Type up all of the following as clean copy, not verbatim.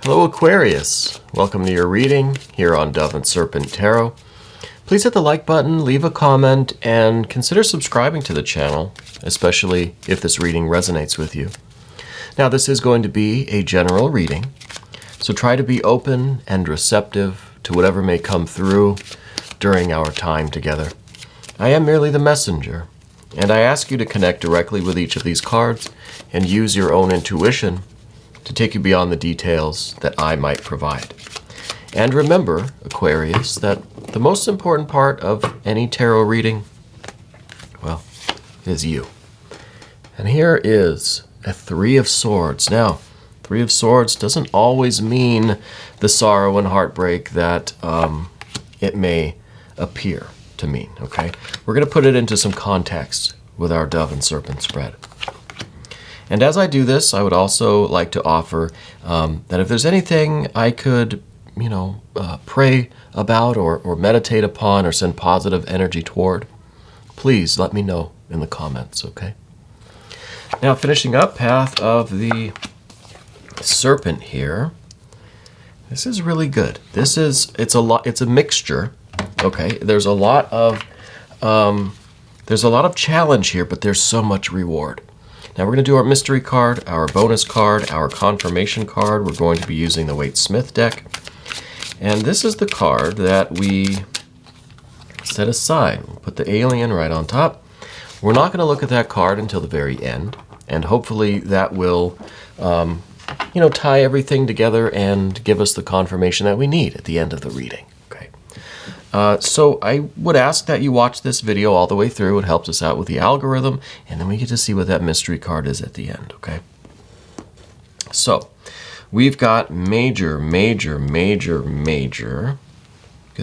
Hello Aquarius, welcome to your reading here on Dove and Serpent Tarot. Please hit the like button, leave a comment, and consider subscribing to the channel, especially if this reading resonates with you. Now this is going to be a general reading, so try to be open and receptive to whatever may come through during our time together. I am merely the messenger, and I ask you to connect directly with each of these cards and use your own intuition to take you beyond the details that I might provide. And remember, Aquarius, that the most important part of any tarot reading, well, is you. And here is a Three of Swords. Now, Three of Swords doesn't always mean the sorrow and heartbreak that it may appear to mean, okay? We're going to put it into some context with our Dove and Serpent spread. And as I do this, I would also like to offer that if there's anything I could, pray about or meditate upon or send positive energy toward, please let me know in the comments, okay? Now, finishing up, Path of the Serpent here. This is really good. It's a mixture, okay? There's a lot of challenge here, but there's so much reward. Now we're going to do our mystery card, our bonus card, our confirmation card. We're going to be using the Waite-Smith deck. And this is the card that we set aside. We'll put the alien right on top. We're not going to look at that card until the very end. And hopefully that will, tie everything together and give us the confirmation that we need at the end of the reading. Okay. So I would ask that you watch this video all the way through. It helps us out with the algorithm, and then we get to see what that mystery card is at the end, okay? So we've got major, good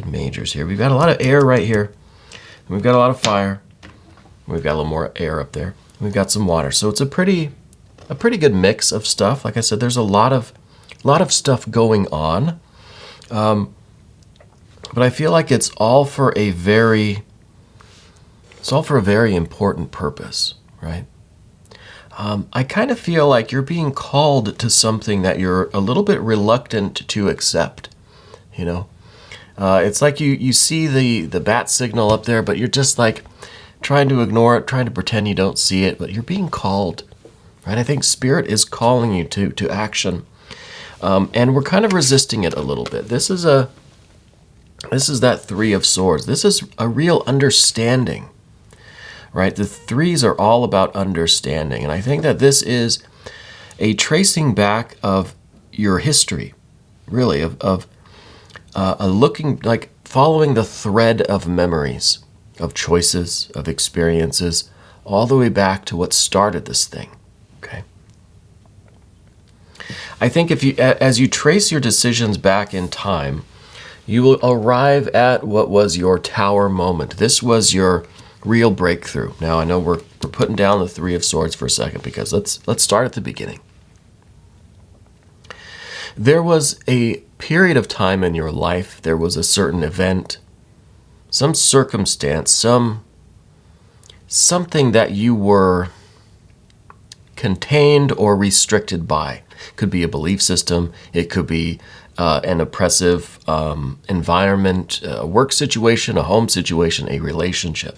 majors here. We've got a lot of air right here. And we've got a lot of fire. We've got a little more air up there. We've got some water. So it's a pretty good mix of stuff. Like I said, there's a lot of stuff going on. But I feel like it's all for a very important purpose, right? I kind of feel like you're being called to something that you're a little bit reluctant to accept, It's like you see the bat signal up there, but you're just like trying to ignore it, trying to pretend you don't see it, but you're being called, right? I think Spirit is calling you to action. And we're kind of resisting it a little bit. This is that Three of Swords. This is a real understanding, right? The threes are all about understanding. And I think that this is a tracing back of your history, really, of looking, like following the thread of memories, of choices, of experiences, all the way back to what started this thing, okay? I think as you trace your decisions back in time, you will arrive at what was your tower moment. This was your real breakthrough. Now, I know we're putting down the Three of Swords for a second because let's start at the beginning. There was a period of time in your life, there was a certain event, some circumstance, something that you were contained or restricted by. Could be a belief system, it could be an oppressive environment, a work situation, a home situation, a relationship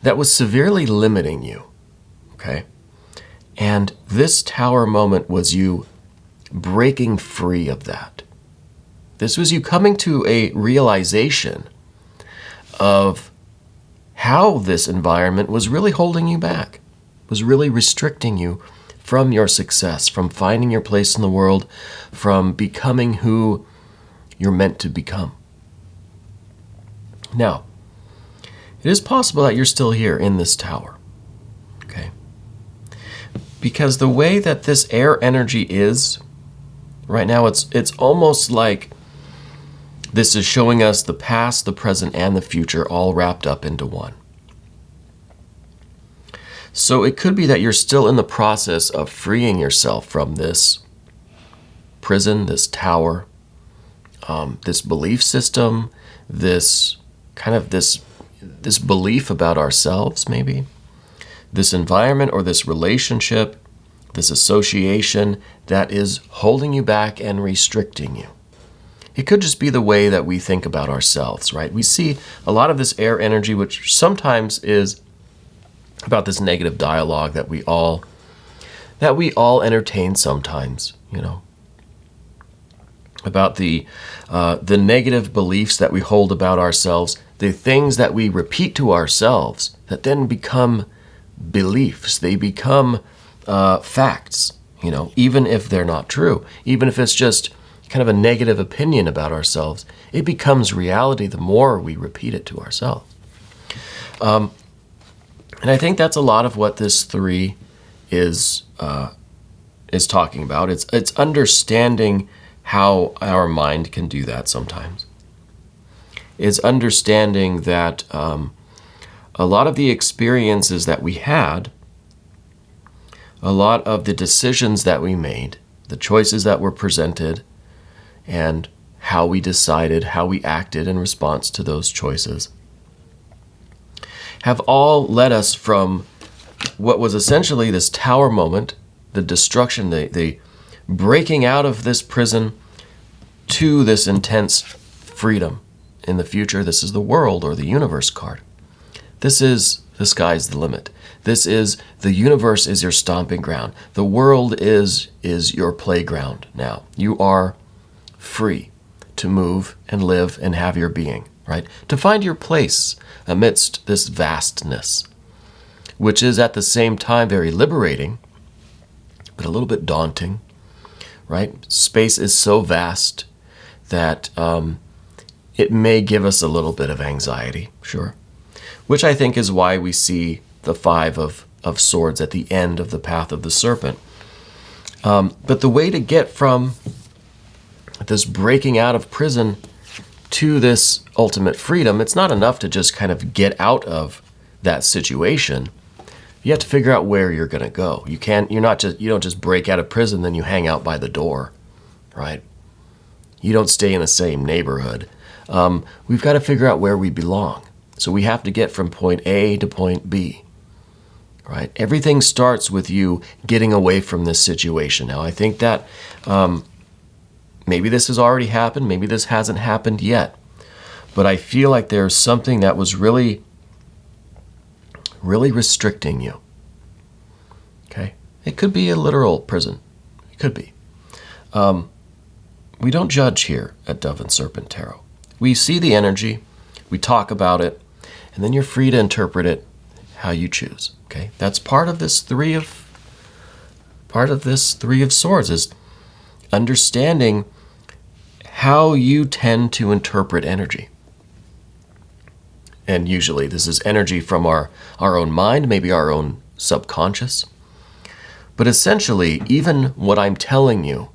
that was severely limiting you, okay? And this tower moment was you breaking free of that. This was you coming to a realization of how this environment was really holding you back, was really restricting you from your success, from finding your place in the world, from becoming who you're meant to become. Now, it is possible that you're still here in this tower, okay? Because the way that this air energy is, right now it's almost like this is showing us the past, the present, and the future all wrapped up into one. So it could be that you're still in the process of freeing yourself from this prison, this tower, this belief system, this belief about ourselves, maybe, this environment or this relationship, this association that is holding you back and restricting you. It could just be the way that we think about ourselves, right? We see a lot of this air energy, which sometimes is about this negative dialogue that we all entertain sometimes, you know, about the negative beliefs that we hold about ourselves, the things that we repeat to ourselves that then become beliefs. They become facts, you know, even if they're not true, even if it's just kind of a negative opinion about ourselves, it becomes reality the more we repeat it to ourselves. And I think that's a lot of what this 3 is talking about. It's understanding how our mind can do that sometimes. It's understanding that a lot of the experiences that we had, a lot of the decisions that we made, the choices that were presented, and how we decided, how we acted in response to those choices, have all led us from what was essentially this tower moment, the destruction, the breaking out of this prison, to this intense freedom in the future. This is the world or the universe card. This is the sky's the limit. This is the universe is your stomping ground. The world is your playground now. You are free to move and live and have your being, right? To find your place amidst this vastness, which is at the same time very liberating, but a little bit daunting, right? Space is so vast that it may give us a little bit of anxiety, sure, which I think is why we see the 5 of swords at the end of the path of the serpent. But the way to get from this breaking out of prison to this ultimate freedom, it's not enough to just kind of get out of that situation. You have to figure out where you're going to go. You don't just break out of prison, then you hang out by the door, right? You don't stay in the same neighborhood. We've got to figure out where we belong. So we have to get from point A to point B, right? Everything starts with you getting away from this situation. Now, I think that maybe this has already happened. Maybe this hasn't happened yet. But I feel like there's something that was really restricting you. Okay? It could be a literal prison. It could be. We don't judge here at Dove and Serpent Tarot. We see the energy, we talk about it, and then you're free to interpret it how you choose. Okay? That's part of this 3 of swords, is understanding how you tend to interpret energy. And usually this is energy from our own mind, maybe our own subconscious. But essentially, even what I'm telling you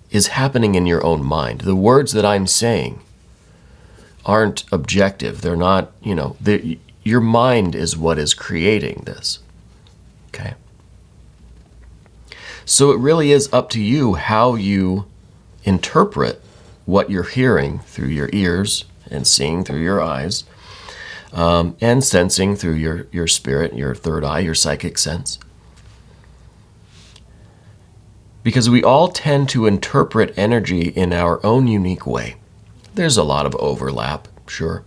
is happening in your own mind. The words that I'm saying aren't objective. They're not, your mind is what is creating this. Okay? So it really is up to you how you interpret what you're hearing through your ears and seeing through your eyes, and sensing through your spirit, your third eye, your psychic sense. Because we all tend to interpret energy in our own unique way. There's a lot of overlap, sure.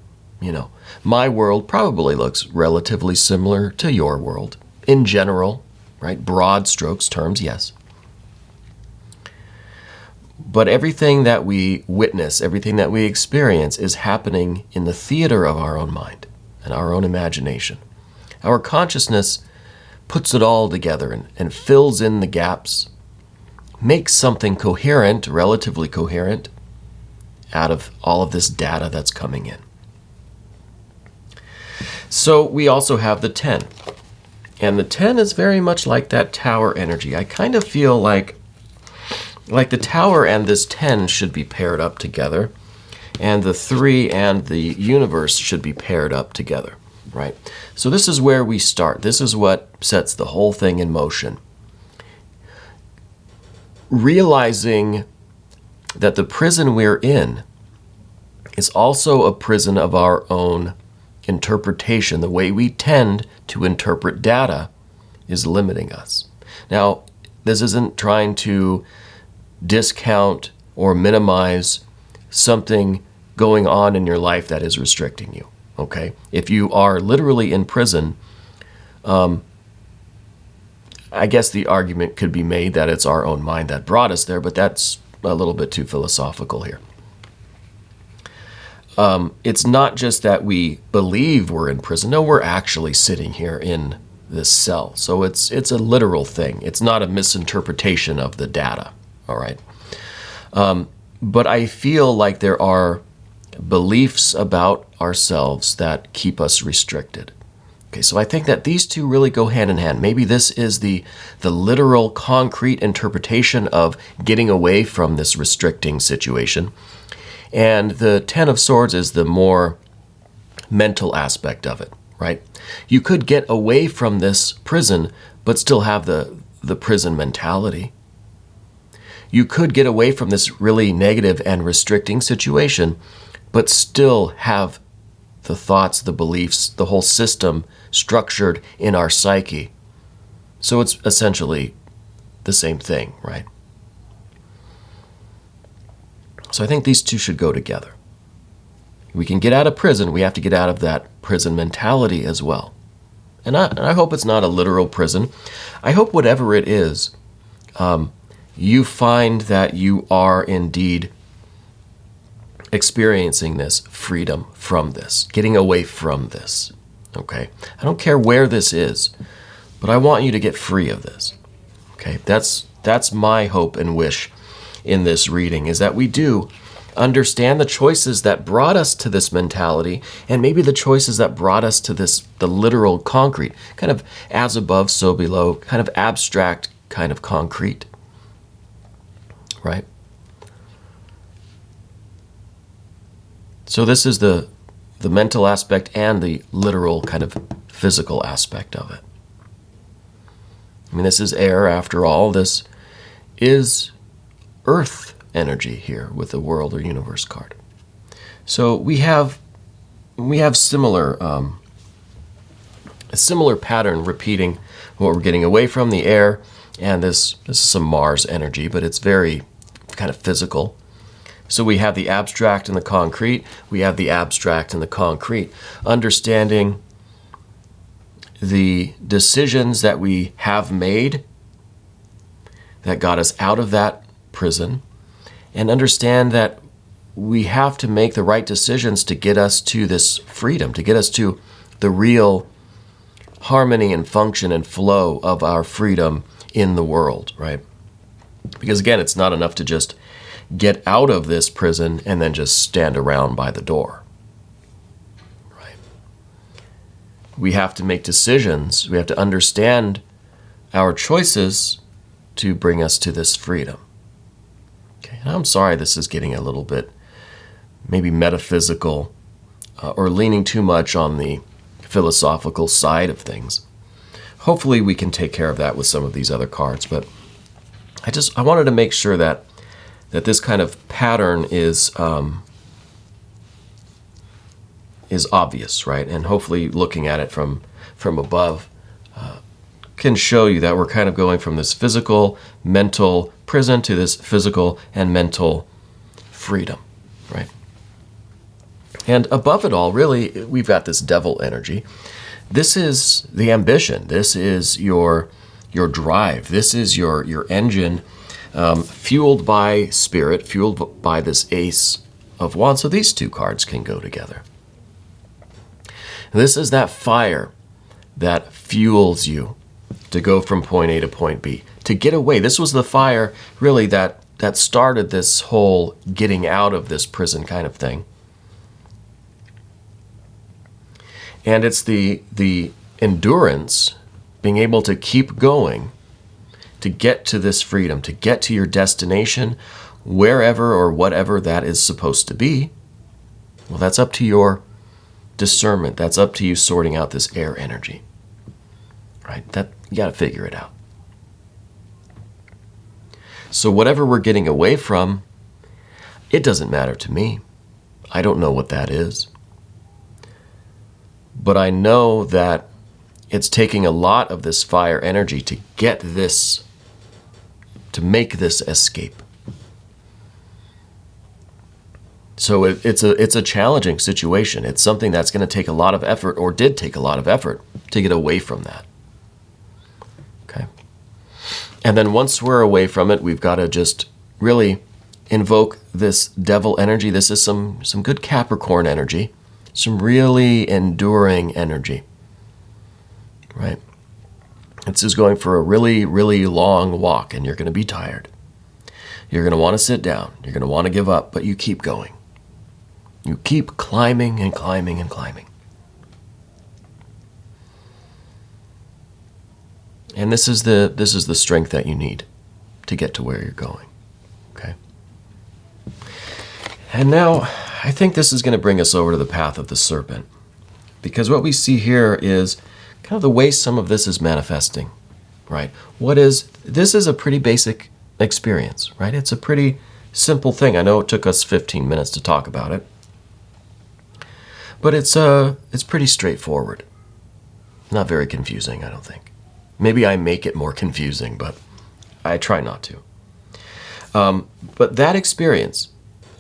My world probably looks relatively similar to your world in general, right? Broad strokes terms, yes. But everything that we witness, everything that we experience is happening in the theater of our own mind and our own imagination. Our consciousness puts it all together and fills in the gaps, makes something coherent, relatively coherent, out of all of this data that's coming in. So we also have the 10. And the 10 is very much like that tower energy. I kind of feel like the tower and this 10 should be paired up together, and the 3 and the universe should be paired up together, right? So this is where we start. This is what sets the whole thing in motion. Realizing that the prison we're in is also a prison of our own interpretation. The way we tend to interpret data is limiting us. Now, this isn't trying to discount or minimize something going on in your life that is restricting you, okay? If you are literally in prison, I guess the argument could be made that it's our own mind that brought us there, but that's a little bit too philosophical here. It's not just that we believe we're in prison. No, we're actually sitting here in this cell. So it's a literal thing. It's not a misinterpretation of the data, all right? But I feel like there are beliefs about ourselves that keep us restricted. Okay, so I think that these two really go hand in hand. Maybe this is the literal, concrete interpretation of getting away from this restricting situation. And the Ten of Swords is the more mental aspect of it, right? You could get away from this prison, but still have the prison mentality. You could get away from this really negative and restricting situation, but still have the thoughts, the beliefs, the whole system structured in our psyche. So it's essentially the same thing, right? So I think these two should go together. We can get out of prison, we have to get out of that prison mentality as well. And I hope it's not a literal prison. I hope whatever it is, you find that you are indeed experiencing this freedom from this, getting away from this, okay? I don't care where this is, but I want you to get free of this, okay? That's my hope and wish in this reading, is that we do understand the choices that brought us to this mentality, and maybe the choices that brought us to the literal concrete, kind of as above, so below, kind of abstract kind of concrete, right? So this is the mental aspect and the literal kind of physical aspect of it. I mean, this is air after all. This is earth energy here with the world or universe card. So we have similar a similar pattern repeating what we're getting away from, the air, and this is some Mars energy, but it's very kind of physical. So we have the abstract and the concrete. We have the abstract and the concrete. Understanding the decisions that we have made that got us out of that prison, and understand that we have to make the right decisions to get us to this freedom, to get us to the real harmony and function and flow of our freedom in the world, right? Because again, it's not enough to just get out of this prison and then just stand around by the door, right? We have to make decisions. We have to understand our choices to bring us to this freedom. Okay, and I'm sorry this is getting a little bit maybe metaphysical or leaning too much on the philosophical side of things. Hopefully we can take care of that with some of these other cards, but I wanted to make sure that this kind of pattern is obvious, right? And hopefully looking at it from above can show you that we're kind of going from this physical, mental prison to this physical and mental freedom, right? And above it all, really, we've got this devil energy. This is the ambition. This is your drive. This is your engine, fueled by spirit, fueled by this Ace of Wands. So these two cards can go together. This is that fire that fuels you to go from point A to point B, to get away. This was the fire, really, that started this whole getting out of this prison kind of thing. And it's the endurance, being able to keep going, to get to this freedom, to get to your destination, wherever or whatever that is supposed to be. Well, that's up to your discernment. That's up to you sorting out this air energy, right? That you got to figure it out. So whatever we're getting away from, it doesn't matter to me. I don't know what that is. But I know that it's taking a lot of this fire energy to get this, to make this escape. So it's a challenging situation. It's something that's going to take a lot of effort, or did take a lot of effort, to get away from that. Okay. And then once we're away from it, we've got to just really invoke this devil energy. This is some good Capricorn energy, some really enduring energy, right? This is going for a really, really long walk, and you're going to be tired. You're going to want to sit down. You're going to want to give up, but you keep going. You keep climbing and climbing and climbing. And this is the strength that you need to get to where you're going. Okay? And now, I think this is going to bring us over to the path of the serpent. Because what we see here is kind of the way some of this is manifesting, right? This is a pretty basic experience, right? It's a pretty simple thing. I know it took us 15 minutes to talk about it. But it's pretty straightforward. Not very confusing, I don't think. Maybe I make it more confusing, but I try not to. But that experience,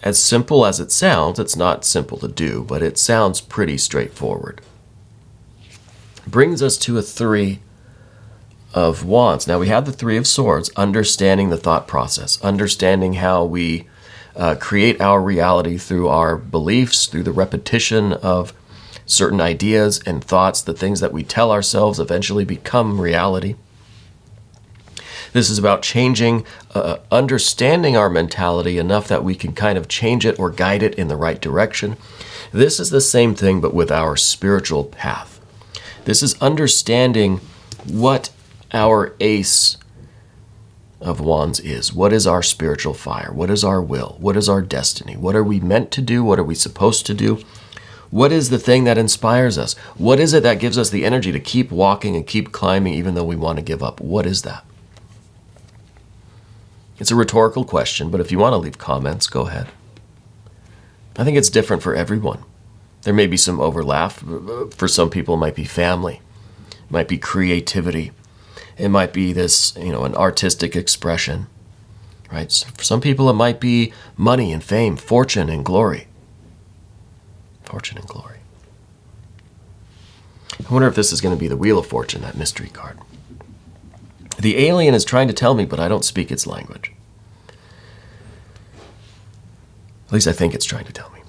as simple as it sounds, it's not simple to do, but it sounds pretty straightforward. Brings us to a 3 of Wands. Now we have the 3 of Swords, understanding the thought process, understanding how we create our reality through our beliefs, through the repetition of certain ideas and thoughts. The things that we tell ourselves eventually become reality. This is about changing, understanding our mentality enough that we can kind of change it or guide it in the right direction. This is the same thing, but with our spiritual path. This is understanding what our Ace of Wands is. What is our spiritual fire? What is our will? What is our destiny? What are we meant to do? What are we supposed to do? What is the thing that inspires us? What is it that gives us the energy to keep walking and keep climbing even though we want to give up? What is that? It's a rhetorical question, but if you want to leave comments, go ahead. I think it's different for everyone. There may be some overlap. For some people, it might be family. It might be creativity. It might be this, an artistic expression, right? So for some people, it might be money and fame, fortune and glory. Fortune and glory. I wonder if this is going to be the Wheel of Fortune, that mystery card. The alien is trying to tell me, but I don't speak its language. At least I think it's trying to tell me.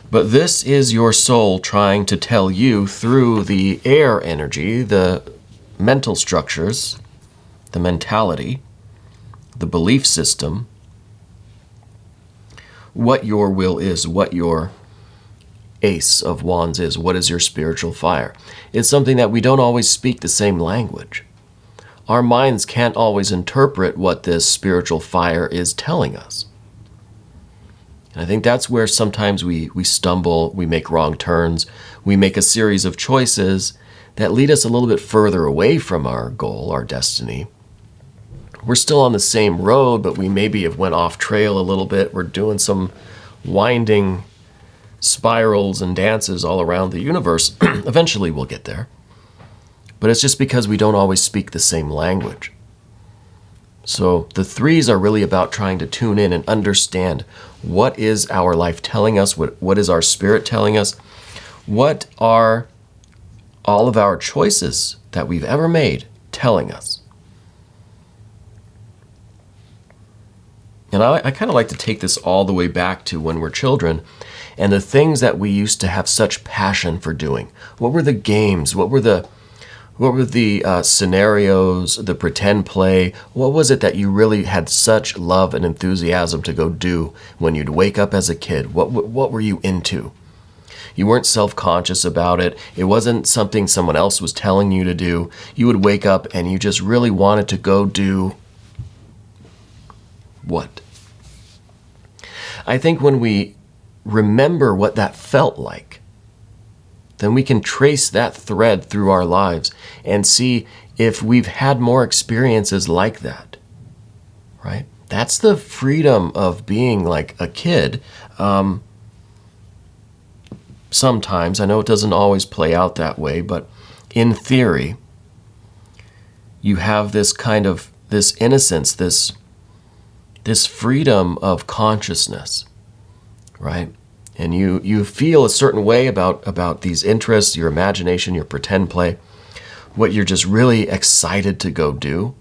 But this is your soul trying to tell you through the air energy, the mental structures, the mentality, the belief system, what your will is, what your Ace of Wands is, what is your spiritual fire. It's something that we don't always speak the same language. Our minds can't always interpret what this spiritual fire is telling us. And I think that's where sometimes we stumble, we make wrong turns, we make a series of choices that lead us a little bit further away from our goal, our destiny. We're still on the same road, but we maybe have went off trail a little bit. We're doing some winding spirals and dances all around the universe. Eventually we'll get there. But it's just because we don't always speak the same language. So the 3s are really about trying to tune in and understand what is our life telling us, what is our spirit telling us, what are all of our choices that we've ever made telling us. And I kind of like to take this all the way back to when we're children and the things that we used to have such passion for doing. What were the games? What were the scenarios, the pretend play? What was it that you really had such love and enthusiasm to go do when you'd wake up as a kid? What were you into? You weren't self-conscious about it. It wasn't something someone else was telling you to do. You would wake up and you just really wanted to go do what? I think when we remember what that felt like, then we can trace that thread through our lives and see if we've had more experiences like that, right? That's the freedom of being like a kid. sometimes. I know it doesn't always play out that way, but in theory, you have this kind of, this innocence, this freedom of consciousness, right? And you feel a certain way about these interests, your imagination, your pretend play, what you're just really excited to go do.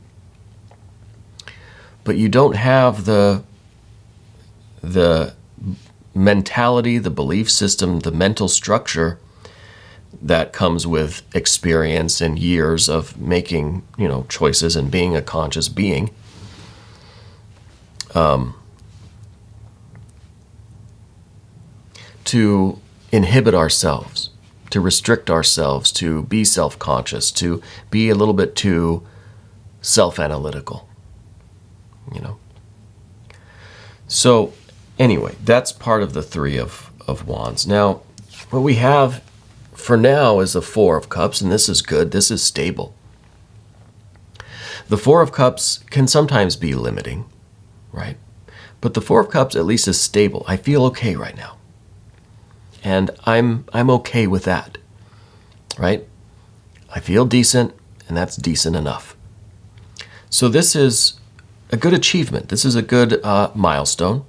But you don't have the mentality, the belief system, the mental structure that comes with experience and years of making, choices and being a conscious being. To inhibit ourselves, to restrict ourselves, to be self-conscious, to be a little bit too self-analytical, So anyway, that's part of the Three of Wands. Now, what we have for now is the Four of Cups, and this is good. This is stable. The Four of Cups can sometimes be limiting, right? But the Four of Cups at least is stable. I feel okay right now. And I'm okay with that, right? I feel decent, and that's decent enough. So this is a good achievement. This is a good milestone.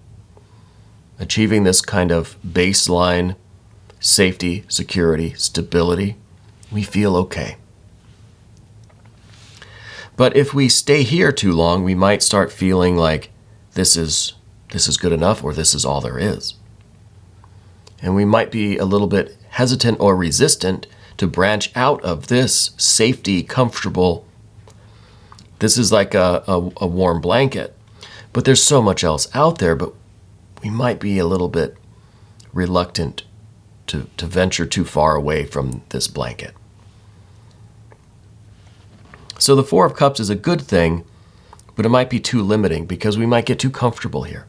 Achieving this kind of baseline safety, security, stability, we feel okay. But if we stay here too long, we might start feeling like this is good enough, or this is all there is. And we might be a little bit hesitant or resistant to branch out of this safety, comfortable. This is like a warm blanket. But there's so much else out there, but we might be a little bit reluctant to venture too far away from this blanket. So the Four of Cups is a good thing, but it might be too limiting because we might get too comfortable here.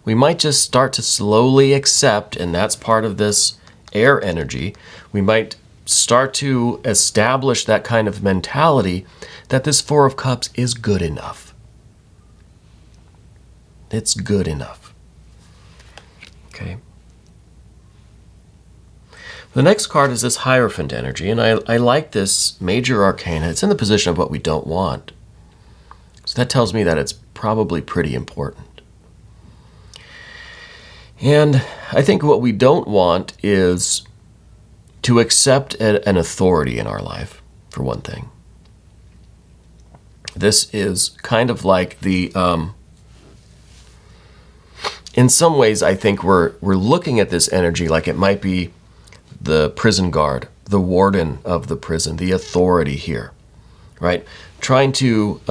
We might just start to slowly accept, and that's part of this air energy, we might start to establish that kind of mentality that this Four of Cups is good enough. It's good enough. Okay. The next card is this Hierophant energy, and I like this major arcana. It's in the position of what we don't want. So that tells me that it's probably pretty important. And I think what we don't want is to accept an authority in our life, for one thing. This is kind of like the, in some ways, I think we're looking at this energy like it might be the prison guard, the warden of the prison, the authority here, right? Trying to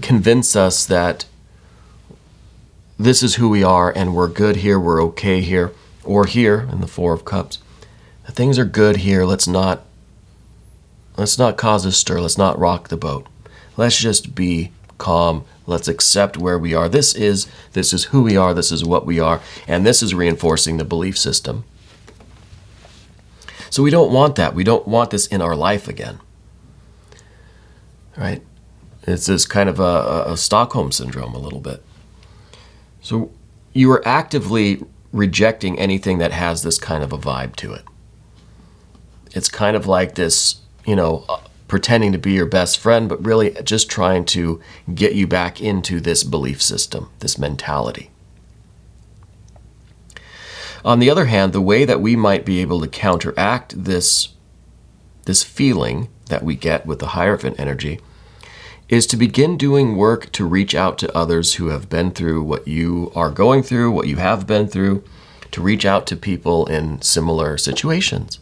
convince us that this is who we are and we're good here, we're okay here, or here in the Four of Cups. Things are good here. Let's not cause a stir. Let's not rock the boat. Let's just be calm. Let's accept where we are. This is who we are. This is what we are. And this is reinforcing the belief system. So we don't want that. We don't want this in our life again. Right? It's this kind of a Stockholm syndrome a little bit. So you are actively rejecting anything that has this kind of a vibe to it. It's kind of like this, pretending to be your best friend, but really just trying to get you back into this belief system, this mentality. On the other hand, the way that we might be able to counteract this feeling that we get with the Hierophant energy is to begin doing work to reach out to others who have been through what you are going through, what you have been through, to reach out to people in similar situations.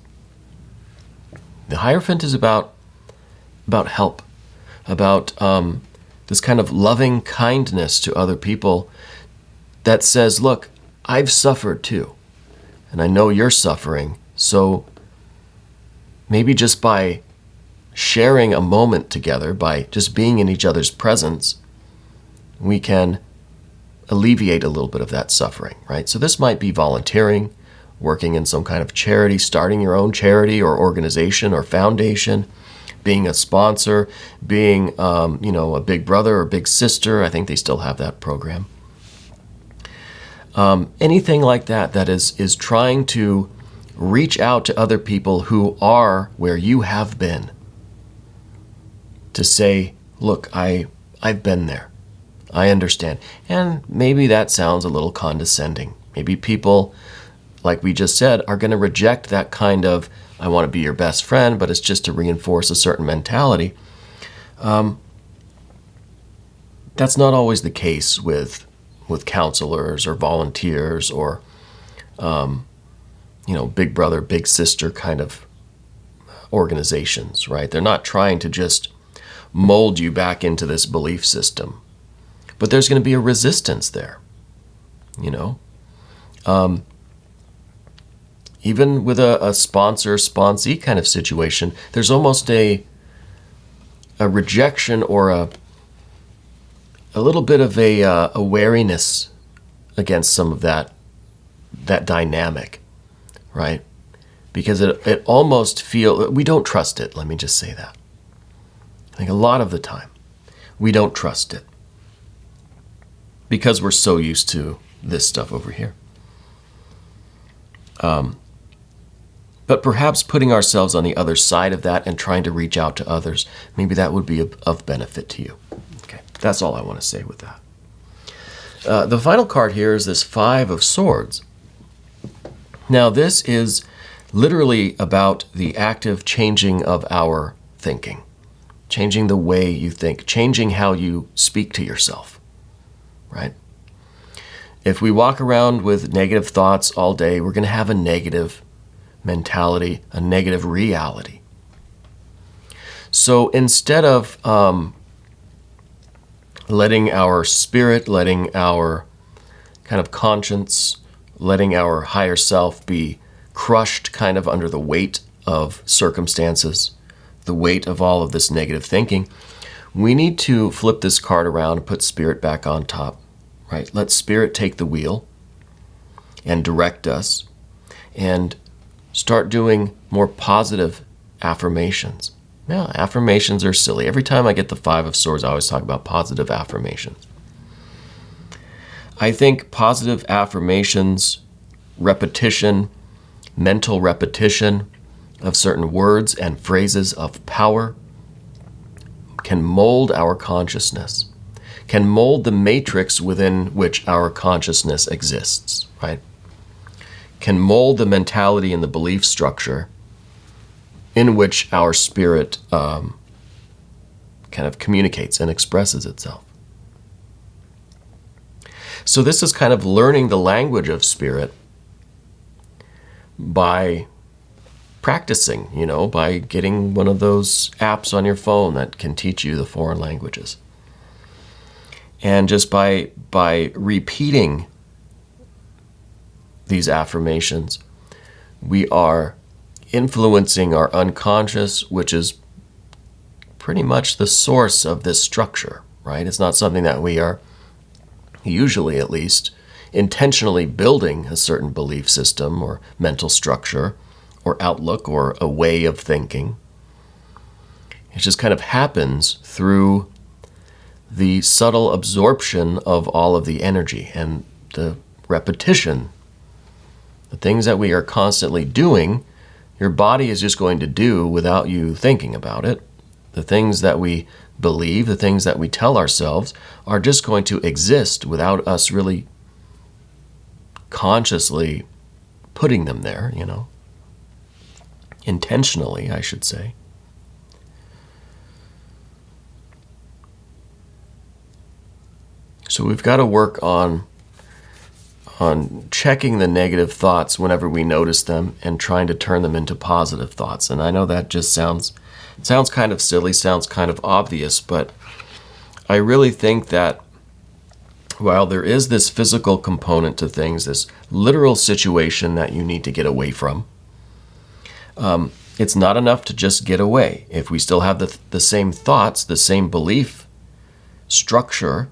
The Hierophant is about help, about this kind of loving kindness to other people that says, look, I've suffered too, and I know you're suffering, so maybe just by sharing a moment together, by just being in each other's presence, we can alleviate a little bit of that suffering, right? So this might be volunteering, working in some kind of charity, starting your own charity or organization or foundation, being a sponsor, being, a big brother or big sister. I think they still have that program. Anything like that is trying to reach out to other people who are where you have been to say, look, I've been there. I understand. And maybe that sounds a little condescending. Maybe people, like we just said, are going to reject that kind of, I want to be your best friend, but it's just to reinforce a certain mentality. That's not always the case with counselors or volunteers or, big brother, big sister kind of organizations, right? They're not trying to just mold you back into this belief system. But there's going to be a resistance there, Even with a sponsor-sponsee kind of situation, there's almost a rejection or a little bit of a wariness against some of that dynamic, right? Because it almost we don't trust it, let me just say that. I think a lot of the time, we don't trust it because we're so used to this stuff over here. But perhaps putting ourselves on the other side of that and trying to reach out to others, maybe that would be of benefit to you. Okay, that's all I want to say with that. The final card here is this Five of Swords. Now, this is literally about the active changing of our thinking, changing the way you think, changing how you speak to yourself, right? If we walk around with negative thoughts all day, we're going to have a negative mentality, a negative reality. So instead of letting our spirit, letting our kind of conscience, letting our higher self be crushed kind of under the weight of circumstances, the weight of all of this negative thinking, we need to flip this card around and put spirit back on top, right? Let spirit take the wheel and direct us and start doing more positive affirmations. Yeah, affirmations are silly. Every time I get the Five of Swords, I always talk about positive affirmations. I think positive affirmations, repetition, mental repetition of certain words and phrases of power can mold our consciousness, can mold the matrix within which our consciousness exists, right? Can mold the mentality and the belief structure in which our spirit kind of communicates and expresses itself. So this is kind of learning the language of spirit by practicing, by getting one of those apps on your phone that can teach you the foreign languages. And just by repeating these affirmations, we are influencing our unconscious, which is pretty much the source of this structure, right? It's not something that we are, usually at least, intentionally building a certain belief system or mental structure or outlook or a way of thinking. It just kind of happens through the subtle absorption of all of the energy and the repetition. The things that we are constantly doing, your body is just going to do without you thinking about it. The things that we believe, the things that we tell ourselves are just going to exist without us really consciously putting them there, intentionally, I should say. So we've got to work on checking the negative thoughts whenever we notice them and trying to turn them into positive thoughts. And I know that just sounds kind of silly, sounds kind of obvious, but I really think that while there is this physical component to things, this literal situation that you need to get away from, it's not enough to just get away. If we still have the same thoughts, the same belief structure,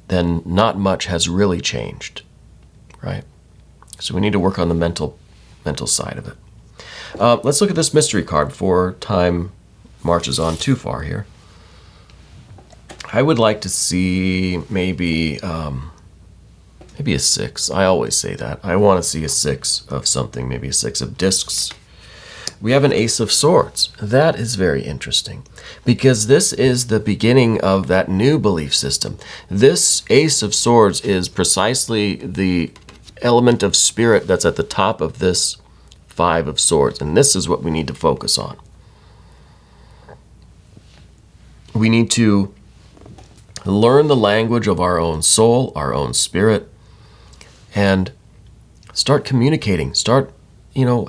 then not much has really changed, right? So we need to work on the mental side of it. Let's look at this mystery card before time marches on too far here. I would like to see maybe Maybe a 6. I always say that. I want to see a 6 of something, maybe a 6 of discs. We have an Ace of Swords. That is very interesting because this is the beginning of that new belief system. This Ace of Swords is precisely the element of spirit that's at the top of this 5 of Swords, and this is what we need to focus on. We need to learn the language of our own soul, our own spirit, and start communicating, start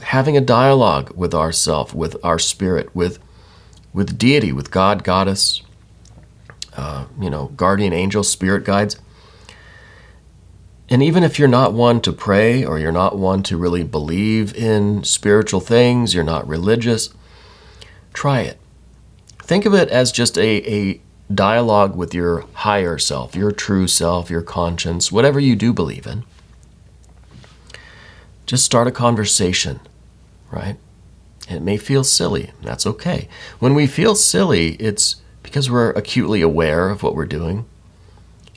having a dialogue with ourself, with our spirit, with deity, with God, goddess, guardian angel, spirit guides. And even if you're not one to pray, or you're not one to really believe in spiritual things, you're not religious, try it. Think of it as just a dialogue with your higher self, your true self, your conscience, whatever you do believe in. Just start a conversation, right? It may feel silly. That's okay. When we feel silly, it's because we're acutely aware of what we're doing.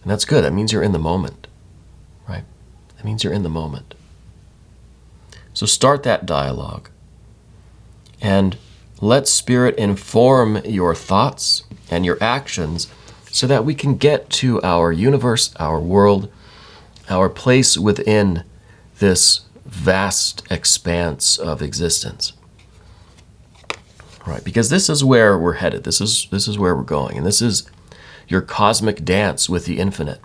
And that's good. That means you're in the moment, right? That means you're in the moment. So start that dialogue and let spirit inform your thoughts and your actions so that we can get to our universe, our world, our place within this vast expanse of existence. Right? Because this is where we're headed. This is where we're going. And this is your cosmic dance with the infinite.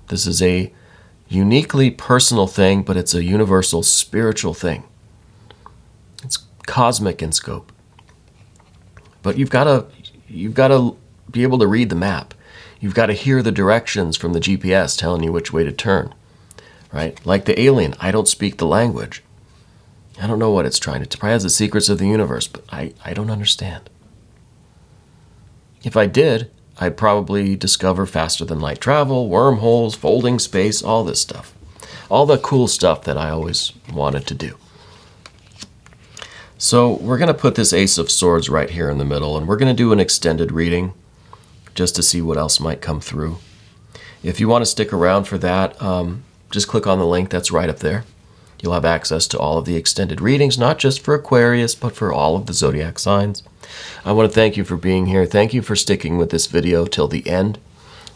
This is a uniquely personal thing, but it's a universal spiritual thing. It's cosmic in scope. But you've got to be able to read the map. You've got to hear the directions from the GPS telling you which way to turn. Right? Like the alien, I don't speak the language. I don't know what it's trying to. It probably has the secrets of the universe, but I don't understand. If I did, I'd probably discover faster than light travel, wormholes, folding space, all this stuff. All the cool stuff that I always wanted to do. So we're going to put this Ace of Swords right here in the middle, and we're going to do an extended reading just to see what else might come through. If you want to stick around for that, just click on the link that's right up there. You'll have access to all of the extended readings, not just for Aquarius, but for all of the zodiac signs. I want to thank you for being here. Thank you for sticking with this video till the end.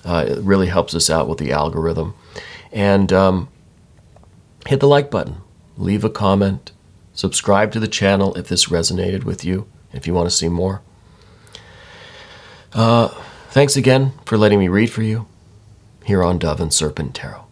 It really helps us out with the algorithm. And hit the like button. Leave a comment. Subscribe to the channel if this resonated with you, if you want to see more. Thanks again for letting me read for you here on Dove and Serpent Tarot.